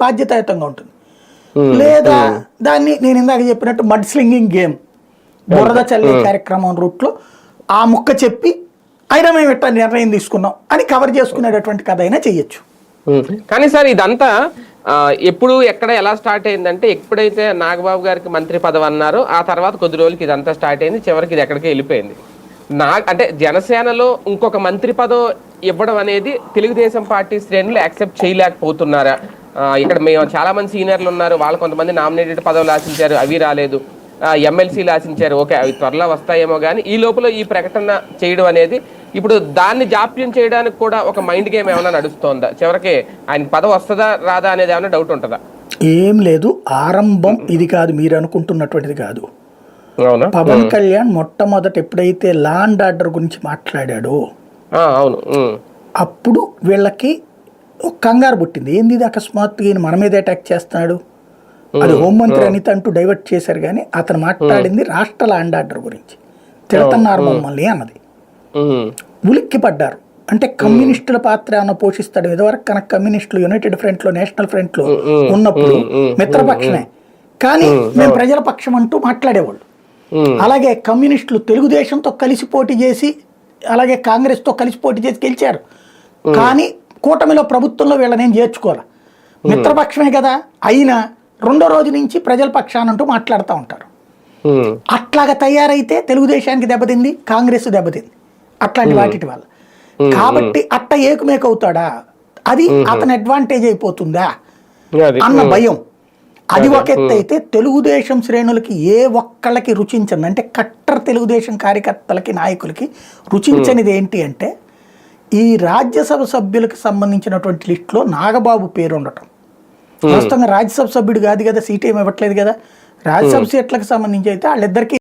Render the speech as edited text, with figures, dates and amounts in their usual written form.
బాధ్యతాయుతంగా ఉంటుంది. లేదా దాన్ని నేను ఇందాక చెప్పినట్టు మడ్ స్లింగింగ్ గేమ్, బురద చల్లే కార్యక్రమం రూట్లో ఆ ముక్క చెప్పి అయినా మేము ఇట్లా నిర్ణయం తీసుకున్నాం అని కవర్ చేసుకునేటటువంటి కథ అయినా చెయ్యొచ్చు. కానీ సార్ ఇదంతా ఎప్పుడు ఎక్కడ ఎలా స్టార్ట్ అయిందంటే, ఎప్పుడైతే నాగబాబు గారికి మంత్రి పదవి అన్నారో ఆ తర్వాత కొద్ది రోజులకి ఇదంతా స్టార్ట్ అయింది. చివరికి ఇది ఎక్కడికి వెళ్ళిపోయింది. అంటే జనసేనలో ఇంకొక మంత్రి పదవి ఇవ్వడం అనేది తెలుగుదేశం పార్టీ శ్రేణులు యాక్సెప్ట్ చేయలేకపోతున్నారా? ఇక్కడ మేము చాలా మంది సీనియర్లు ఉన్నారు, వాళ్ళు కొంతమంది నామినేటెడ్ పదవులు ఆశించారు, అవి రాలేదు. ఎమ్మెల్సీలు ఆశించారు, ఓకే అవి త్వరలో వస్తాయేమో. కానీ ఈ లోపల ఈ ప్రకటన చేయడం అనేది ఇప్పుడు దాన్ని జాప్యం చేయడానికి కూడా ఒక మైండ్ గేమ్ ఏమైనా నడుస్తోందా? చివరికి ఆయన పదవి వస్తుందా రాదా అనేది ఏమైనా డౌట్ ఉంటుందా? ఏం లేదు, ఆరంభం ఇది కాదు, మీరు అనుకుంటున్నటువంటిది కాదు. పవన్ కళ్యాణ్ మొట్టమొదట ఎప్పుడైతే లా అండ్ ఆర్డర్ గురించి మాట్లాడాడో అవును, అప్పుడు వీళ్ళకి కంగారు పుట్టింది. ఏంది ఇది అకస్మాత్తుగా ఈయన మన మీద అటాక్ చేస్తున్నాడు, అది హోంమంత్రి అనిత అంటూ డైవర్ట్ చేశారు. కానీ అతను మాట్లాడింది రాష్ట్ర లా అండ్ ఆర్డర్ గురించి, తిడుతున్నారు మమ్మల్ని అన్నది. ఉలిక్కి పడ్డారు. అంటే కమ్యూనిస్టుల పాత్ర ఏమైనా పోషిస్తాడు. ఇదివరకు కనుక కమ్యూనిస్టులు యునైటెడ్ ఫ్రంట్ లో, నేషనల్ ఫ్రంట్ లో ఉన్నప్పుడు మిత్రపక్షమే, కానీ మేము ప్రజల పక్షం అంటూ మాట్లాడేవాళ్ళు. అలాగే కమ్యూనిస్టులు తెలుగుదేశంతో కలిసి పోటీ చేసి, అలాగే కాంగ్రెస్ తో కలిసి పోటీ చేసి గెలిచారు. కానీ కూటమిలో ప్రభుత్వంలో వీళ్ళనేం చేర్చుకోవాలి, మిత్రపక్షమే కదా. అయినా రెండో రోజు నుంచి ప్రజల పక్షానంటూ మాట్లాడుతూ ఉంటారు. అట్లాగా తయారైతే తెలుగుదేశానికి దెబ్బతింది, కాంగ్రెస్ దెబ్బతింది అట్లాంటి వాటి వల్ల. కాబట్టి అట్ట ఏకుమేకవుతాడా, అది అతని అడ్వాంటేజ్ అయిపోతుందా అన్న భయం. అది ఒక ఎత్తు అయితే, తెలుగుదేశం శ్రేణులకి ఏ ఒక్కళ్ళకి రుచించండి అంటే, కట్టర్ తెలుగుదేశం కార్యకర్తలకి నాయకులకి రుచించనిది ఏంటి అంటే, ఈ రాజ్యసభ సభ్యులకు సంబంధించినటువంటి లిస్టులో నాగబాబు పేరు ఉండటం. వాస్తవంగా రాజ్యసభ సభ్యుడు కాదు కదా, సీట్ ఏమి ఇవ్వట్లేదు కదా. రాజ్యసభ సీట్లకు సంబంధించి అయితే వాళ్ళిద్దరికి